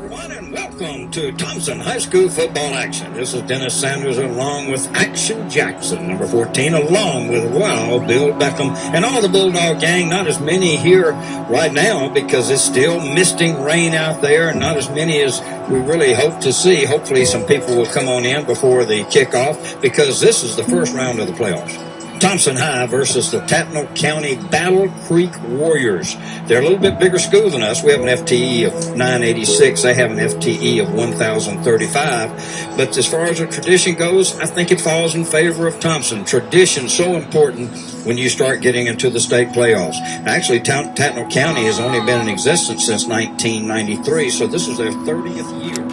everyone, and welcome to Thomson High School Football action. This is Dennis Sanders along with Action Jackson, number 14, along with, well, Bill Beckham and all the Bulldog gang. Not as many here right now because it's still misting rain out there, and not as many as we really hope to see. Hopefully some people will come on in before the kickoff because this is the first round of the playoffs. Thomson High versus the Tattnall County Battle Creek Warriors. They're a little bit bigger school than us. We have an FTE of 986. They have an FTE of 1,035. But as far as the tradition goes, I think it falls in favor of Thomson. Tradition so important when you start getting into the state playoffs. Actually, Tattnall County has only been in existence since 1993, so this is their 30th year.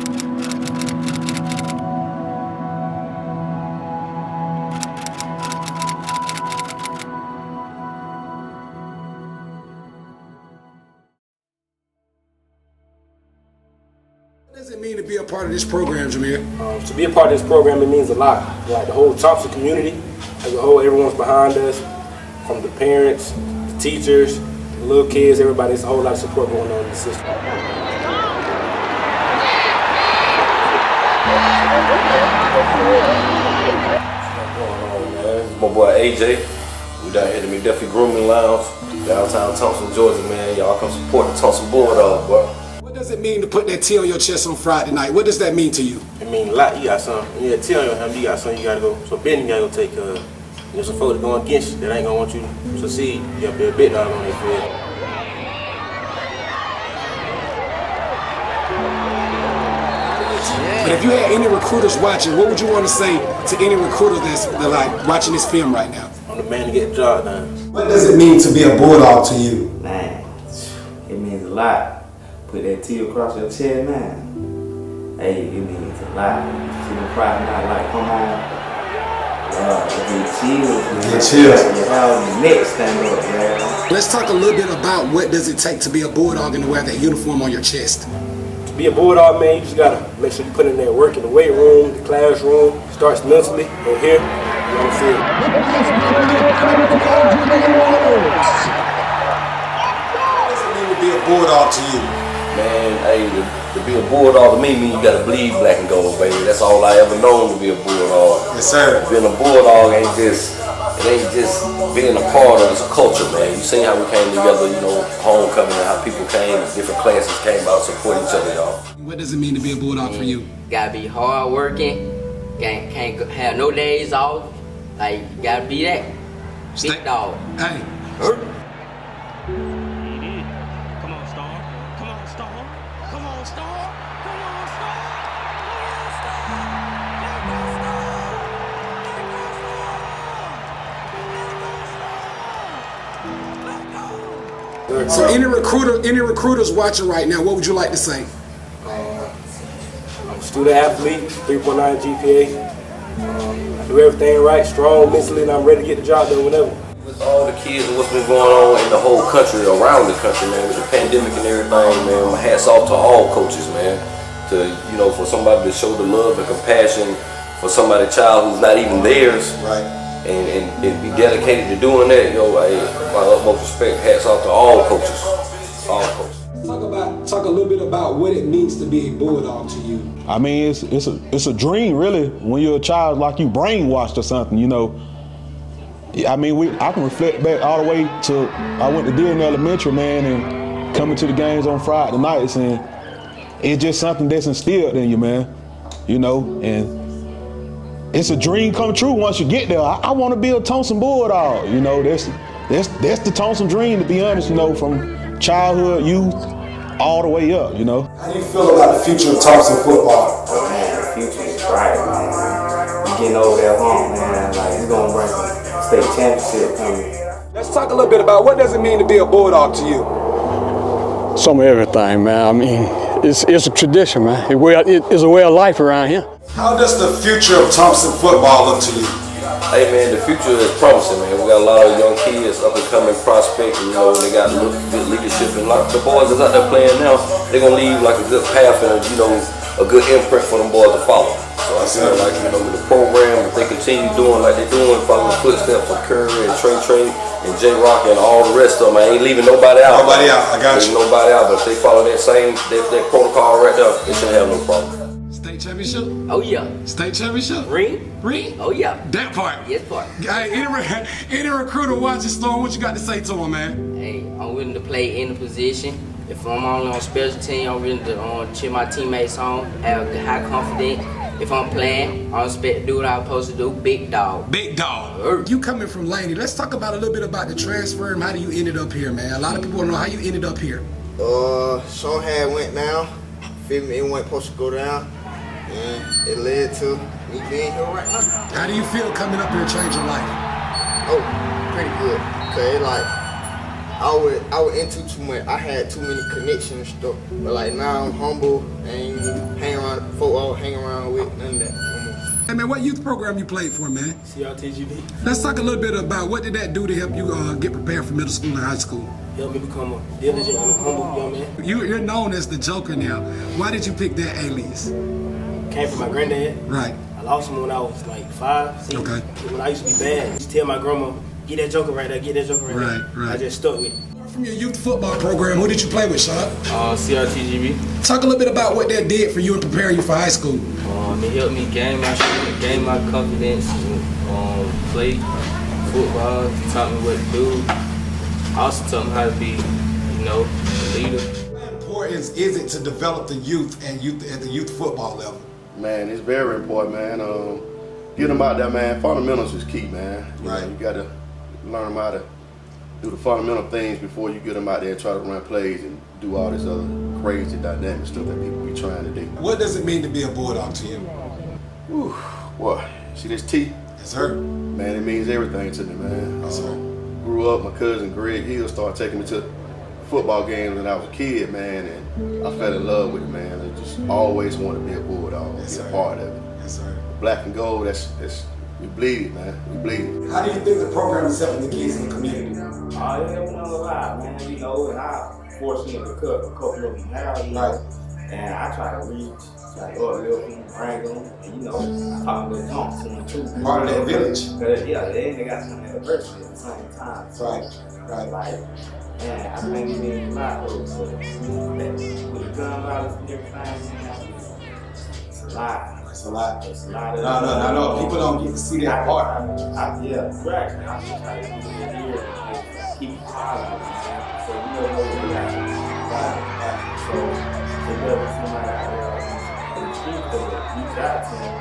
What does it mean to be a part of this program, Jameer? To be a part of this program, it means a lot. Like the whole Thomson community as a whole, everyone's behind us, from the parents, the teachers, the little kids, everybody. There's a whole lot of support going on in the system. What's going on, man? This is my boy AJ. We down here at the McDuffie Grooming Lounge, downtown Thomson, Georgia, man. Y'all come support the Thomson Bulldog, boy. What does it mean to put that T on your chest on Friday night? What does that mean to you? It means a lot. You got something. You got a T on your hand, you got something you gotta go. So Ben, you gotta go take there's some folks going against you that ain't gonna want you to succeed. You gotta be a big dog on this field. But if you had any recruiters watching, what would you want to say to any recruiter that's like watching this film right now? I'm the man to get the job done. What does it mean to be a Bulldog to you? Man, it means a lot. Put that T across your chest, man. Hey, it means a lot. See the Friday night light come on. Get chills, man. Get chills. You have the neck stand up, man. Let's talk a little bit about what does it take to be a Bulldog and to wear that uniform on your chest. To be a Bulldog, man, you just gotta make sure you put in that work in the weight room, the classroom. Starts mentally and here, you don't see it. What does it mean to be a Bulldog to you? Man, hey, to be a Bulldog to me means you gotta bleed black and gold, baby. That's all I ever known to be a Bulldog. Yes, sir. Being a Bulldog ain't just being a part of this culture, man. You seen how we came together, you know, homecoming and how people came, different classes came out to support each other, y'all. What does it mean to be a Bulldog for you? Gotta be hard working, can't have no days off. Like, you gotta be that big dog. Hey. Come on, Star. Come on, Star. Come on, Star. Come on, Star. So any recruiters watching right now, what would you like to say? I'm a student athlete, 3.9 GPA. I do everything right, strong mentally, and I'm ready to get the job done whenever. With all the kids and what's been going on in the whole country, around the country, man, with the pandemic and everything, man, my hat's off to all coaches, man. To, you know, for somebody to show the love and compassion for somebody's child who's not even theirs. Right. And be dedicated to doing that, yo, my utmost respect, hats off to all coaches. All coaches. Talk a little bit about what it means to be a Bulldog to you. I mean, it's a dream, really. When you're a child, like you brainwashed or something, you know. I mean, I can reflect back all the way to I went to Dearden Elementary, man, and coming to the games on Friday nights, and it's just something that's instilled in you, man. You know, and it's a dream come true once you get there. I want to be a Thomson Bulldog. You know, that's the Thomson dream, to be honest. You know, from childhood, youth, all the way up. You know. How do you feel about the future of Thomson football? Man, the future is bright, man. You getting over that hump, man. Like, it's gonna bring a state championship coming. Let's talk a little bit about what does it mean to be a Bulldog to you? Some of everything, man. I mean, it's a tradition, man. It's a way of life around here. How does the future of Thomson football look to you? Hey man, the future is promising, man. We got a lot of young kids, up and coming prospects, you know, they got good leadership, and like the boys that's out there playing now, they're gonna leave like a good path and, you know, a good imprint for them boys to follow. So I feel like, you know, with the program, if they continue doing like they're doing, following the footsteps of Curry and Trey and J-Rock and all the rest of them, I ain't leaving nobody out. Nobody out, I got you. Nobody out, but if they follow that protocol right there, they shouldn't have no problem. State championship? Oh yeah. State championship? Ring? Oh yeah. That part? Yes, part. Hey, any recruiter watching Storm, what you got to say to him, man? Hey, I'm willing to play any position. If I'm only on special team, I'm willing to cheer my teammates on, have high confidence. If I'm playing, I expect to do what I'm supposed to do. Big dog. Big dog. You coming from Laney. Let's talk about a little bit about the transfer and how you ended up here, man. A lot of people want to know how you ended up here. Sean had went down. Feel me? It wasn't supposed to go down. And it led to me being here right now. How do you feel coming up here and changing life? Oh, pretty good. Cause like I was into too much. I had too many connections and stuff. But like now I'm humble and hang around folk I hang around with, none of that. Hey man, what youth program you played for, man? CRTGB. Let's talk a little bit about what did that do to help you get prepared for middle school and high school? Helped me become a diligent and a humble young man. You're known as the Joker now. Why did you pick that alias? Came from my granddad. Right. I lost him when I was like 5, 6. Okay. When I used to be bad, I used to tell my grandma, get that Joker right there, get that Joker right there. Right. I just stuck with it. From your youth football program, who did you play with, Sean? CRTGB. Talk a little bit about what that did for you and preparing you for high school. It helped me gain my confidence, play football, taught me what to do. Also taught me how to be, a leader. How important is it to develop the youth at the youth football level? Man, it's very important, man. Get them out there, man. Fundamentals is key, man. You know, you got to learn them how to do the fundamental things before you get them out there and try to run plays and do all this other crazy dynamic stuff that people be trying to do. What does it mean to be a bulldog to you? Whew, what? See this T? Yes, sir. Man, it means everything to me, man. Yes, sir. Grew up, my cousin Greg Hill started taking me to football games when I was a kid, man, and I fell in love with it, man. I just always wanted to be a bulldog, be a part of it. Yes, sir. Black and gold, we bleed it, man. We bleed it. How do you think the program is helping the kids in the community? It helped them a lot, man. And I fortunate to cut a couple of them now, and I try to reach, try to uplift them, bring them, and I talk a little junk to them too. Part of that village. They got some anniversary at the same time. So, Right. Man, I think it means a lot though. So, with the gun violence and everything, it's a lot. It's a lot. It's a lot. No. People don't get to see that part. Right. I'm just trying to keep it here and keep it positive, man. So we got. So whoever somebody out there in the street that reach out to them,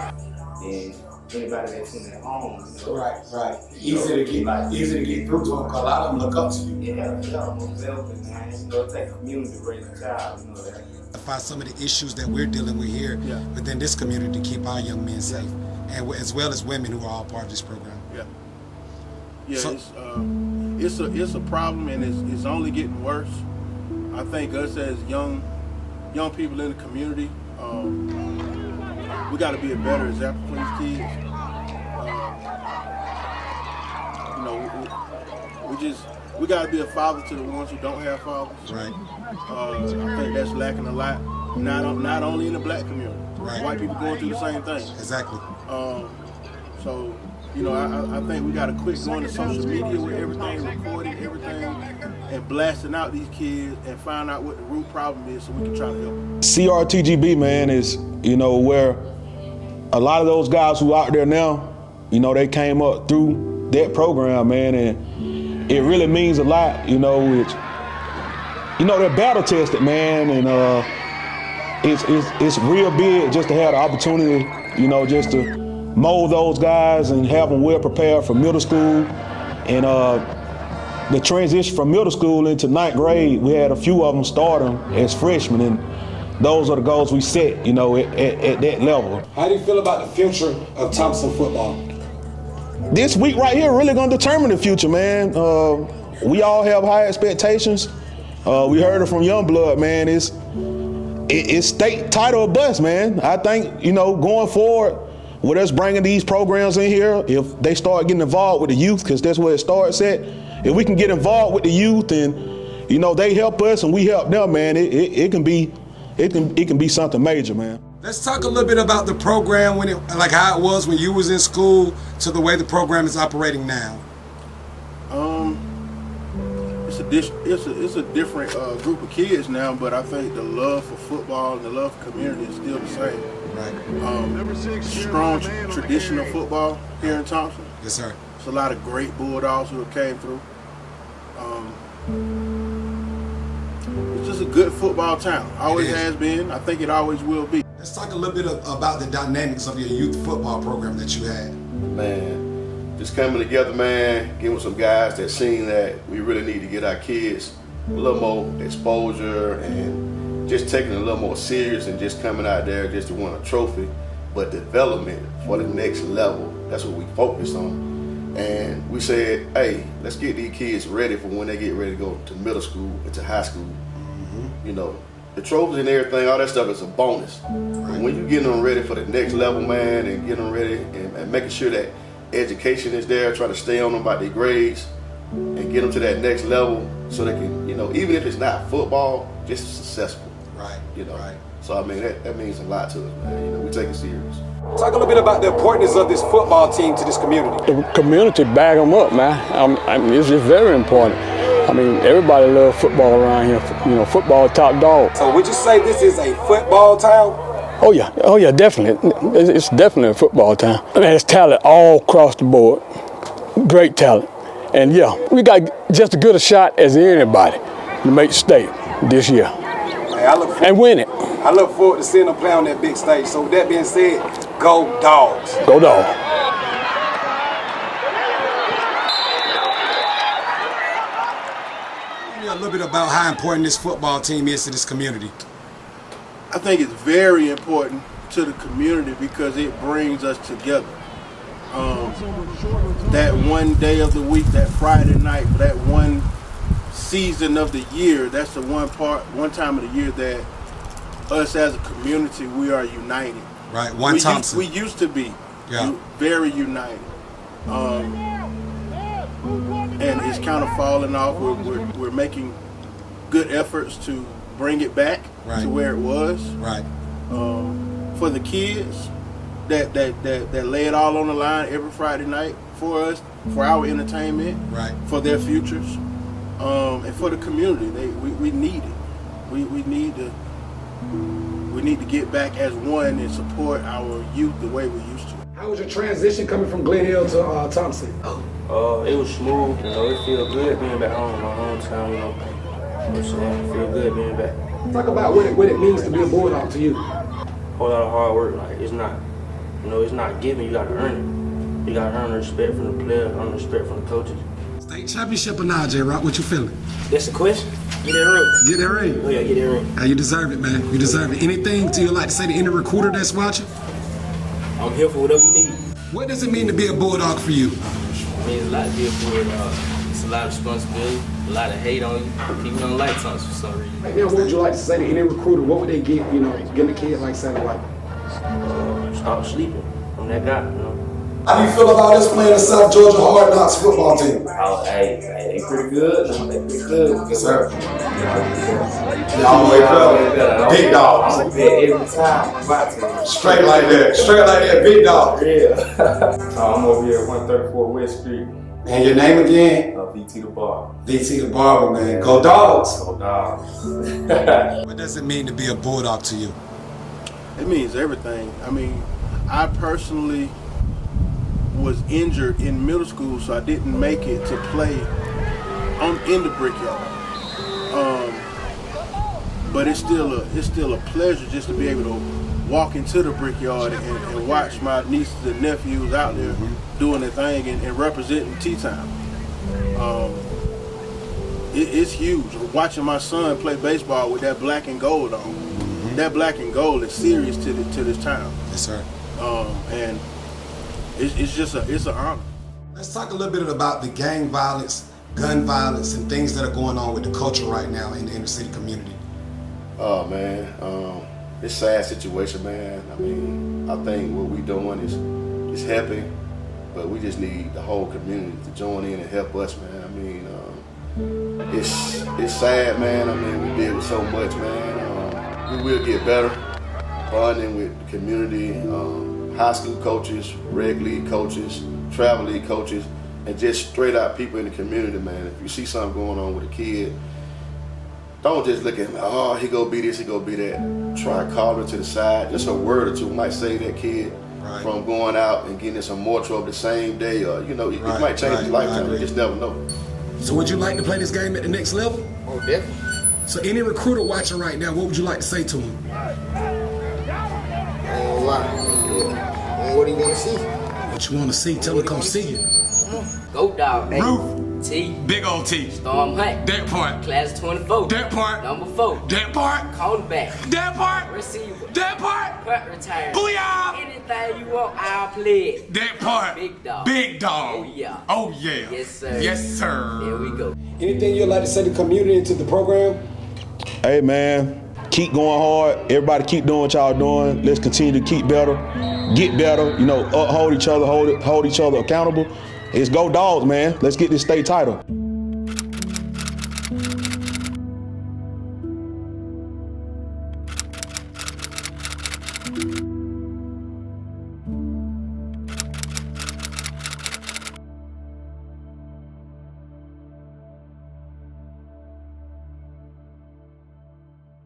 and anybody that's in their home, Right. Easy to get through to them because a lot of them look up to you. Yeah, most definitely, man. It take a community to raise a child, that. Identify some of the issues that we're dealing with here within this community to keep our young men safe, and as well as women who are all part of this program. Yeah, so, it's a problem, and it's only getting worse. I think us as young people in the community, we got to be a better example for these kids. We got to be a father to the ones who don't have fathers. Right. I think that's lacking a lot, not only in the black community. Right. White people going through the same thing. Exactly. So, I think we got to quit going to social media with everything, recording everything, and blasting out these kids and find out what the root problem is so we can try to help them. CRTGB, man, is, where a lot of those guys who are out there now, they came up through that program, man, and it really means a lot, it's, they're battle tested, man, and it's real big just to have the opportunity, just to mold those guys and have them well prepared for middle school. And the transition from middle school into 9th grade, we had a few of them starting as freshmen, and those are the goals we set, at that level. How do you feel about the future of Thomson football? This week right here really gonna determine the future, man. We all have high expectations. We heard it from Youngblood, man. It's state title or bust, man. I think, going forward, with us bringing these programs in here, if they start getting involved with the youth, because that's where it starts at, if we can get involved with the youth and, they help us and we help them, man, it can be something major, man. Let's talk a little bit about the program like how it was when you was in school to the way the program is operating now. It's a different group of kids now, but I think the love for football and the love for community is still the same. Right. Strong traditional football here in Thomson. Yes, sir. There's a lot of great bulldogs who have came through. It's just a good football town. Always has been. I think it always will be. Let's talk a little bit about the dynamics of your youth football program that you had. Man, just coming together, man, getting with some guys that seen that we really need to get our kids a little more exposure and just taking it a little more serious and just coming out there just to win a trophy, but development for the next level. That's what we focused on. And we said, hey, let's get these kids ready for when they get ready to go to middle school and to high school. You know, the trophies and everything, all that stuff is a bonus. Right. When you getting them ready for the next level, man, and getting them ready and making sure that education is there, try to stay on them about their grades and get them to that next level so they can, you know, even if it's not football, just successful. Right. You know. Right. So I mean that means a lot to us, man. You know, we take it serious. Talk a little bit about the importance of this football team to this community. The community back them up, man. I mean, it's just very important. I mean, everybody loves football around here. You know, football top dog. So would you say this is a football town? Oh yeah, definitely. It's definitely a football town. I mean, there's talent all across the board. Great talent. And yeah, we got just as good a shot as anybody to make state this year. Hey, and win it. I look forward to seeing them play on that big stage. So with that being said, go Dogs. Go Dogs. Tell me a little bit about how important this football team is to this community. I think it's very important to the community because it brings us together. That one day of the week, that Friday night, that one season of the year, that's the one time of the year that us as a community, we are united. Right, One Thomson. We used to be very united. And it's kind of falling off. We're making good efforts to bring it back to where it was. Right. For the kids that lay it all on the line every Friday night for us, for our entertainment, for their futures, and for the community. We need it. We need to get back as one and support our youth the way we used to. How was your transition coming from Glen Hill to Thomson? It was smooth. You know, it feels good being back home, my hometown. You know what I'm saying? It feels good being back. Talk about what it means to be a bulldog to you. A whole lot of hard work. Like it's not, you know, it's not given. You got to earn it. You got to earn the respect from the players, earn the respect from the coaches. State championship or not, J-Rock? What you feeling? That's the question. Get that ring. Get that ring. Oh yeah, get that ring. Hey, you deserve it, man. You deserve it. Anything you like to say to any recruiter that's watching? I'm here for whatever you need. What does it mean to be a bulldog for you? It means a lot to be a bulldog. It's a lot of responsibility, a lot of hate on you. People don't like Thomson for some reason. Right now, what would you like to say to any recruiter? What would they get, you know, getting a kid like Santa White? Stop sleeping. I'm that guy, you know. How do you feel about us playing the South Georgia Hard Knocks football team? Oh, hey, they pretty good. They pretty good. Yes, sir. Y'all wake up. Big dogs. Every time. Straight like that. Straight like that, big dog. Yeah. I'm over here at 134 West Street. And your name again? VT the Barber. VT the Barber, man. Go Dogs. Go Dogs. What does it mean to be a bulldog to you? It means everything. I mean, I personally was injured in middle school, so I didn't make it to play in the Brickyard. But it's still a pleasure just to be able to walk into the Brickyard and watch my nieces and nephews out there doing their thing and representing T-Town. It's huge. Watching my son play baseball with that black and gold on. That black and gold is serious to this town. Yes, sir. And it's an honor. Let's talk a little bit about the gang violence, gun violence, and things that are going on with the culture right now in the inner city community. Oh man, it's a sad situation, man. I mean, I think what we're doing is helping, but we just need the whole community to join in and help us, man. I mean, it's sad, man. I mean, we did so much, man. We will get better. bonding with the community, high school coaches, reg league coaches, travel league coaches, and just straight out people in the community, man. If you see something going on with a kid, don't just look at him, oh, he go be this, he go be that. Try calling him to the side. Just a word or two might save that kid from going out and getting in some more trouble the same day, or it might change his lifetime. You just never know. So would you like to play this game at the next level? Oh, definitely. So any recruiter watching right now, what would you like to say to him? What do you want to see? What you want to see? Tell him to come see you. Go dog, baby. Roof. T. Big old T. Storm Hunt. That part. Class 24. That part. Number 4. That part. Cornerback. That part. Receiver. That part. Punt return. Booyah. Anything you want, I'll play it. That part. Big dog. Big dog. Oh yeah. Oh yeah. Yes sir. Yes sir. There we go. Anything you'd like to say to the community and to the program? Hey man, keep going hard. Everybody keep doing what y'all doing. Let's continue to keep better, get better. Uphold each other, hold each other accountable. It's go dogs, man. Let's get this state title.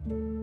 you.